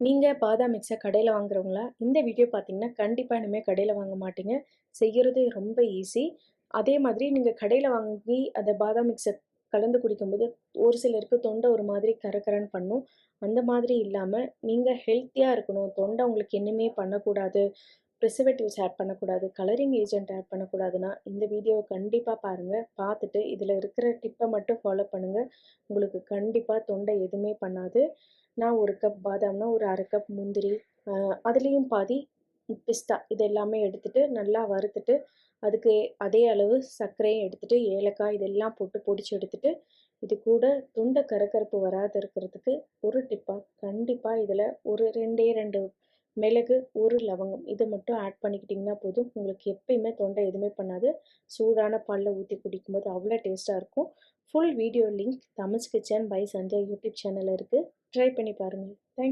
நீங்க பாதாம் மிக்ஸ கடையில வாங்குறவங்களா? இந்த வீடியோ பார்த்தீங்கன்னா, கண்டிப்பா இனிமே கடையில வாங்க மாட்டீங்க. செய்யறது ரொம்ப ஈஸி. அதே மாதிரி நீங்க கடையில வாங்கி அந்த பாதாம் மிக்ஸ கலந்து குடிக்கும்போது, ஒரு சிலருக்கு தொண்டை ஒரு மாதிரி கரகரன்னு பண்ணும். அந்த மாதிரி இல்லாம, நீங்க ஹெல்த்தியா இருக்கணும், தொண்டை உங்களுக்கு ஒண்ணுமே பண்ணக்கூடாது, ப்ரிசர்வேட்டிவ்ஸ் ஆட் பண்ணக்கூடாது, கலரிங் ஏஜென்ட் ஆட் பண்ணக்கூடாதுன்னா, இந்த வீடியோவ கண்டிப்பா பாருங்க. பார்த்துட்டு இதில இருக்கிற டிப்ப மட்டும் ஃபாலோ பண்ணுங்க. உங்களுக்கு கண்டிப்பா தொண்டை எதுவுமே பண்ணாது. நான் 1 கப் பாதாம்னா, ஒரு 1/2 கப் முந்திரி, அ அதுலேயும் பாதி பிஸ்தா இது எல்லாமே எடுத்துட்டு, நல்லா வறுத்துட்டு, அதுக்கு அதே அளவு சர்க்கரையும் எடுத்துட்டு, ஏலக்காய் இதெல்லாம் போட்டு பொடிச்சு எடுத்துட்டு, இது கூட தொண்டை கரகரப்பு வராத இருக்கிறதுக்கு ஒரு டிப்பா, கண்டிப்பா இதில ஒரு 2 மிளகு, 1 லவங்கம் இத மட்டும் ஆட் பண்ணிக்கிட்டிங்கன்னா போதும். உங்களுக்கு எப்பயுமே தொண்டை எதுவுமே பண்ணாது. சூடான பால்ல ஊத்தி குடிக்கும்போது அவ்வளோ டேஸ்ட்டா இருக்கும். Full video link Tamil's kitchen by Sandhya YouTube சேனல்ல இருக்கு. ட்ரை பண்ணி பாருங்க. Thank you.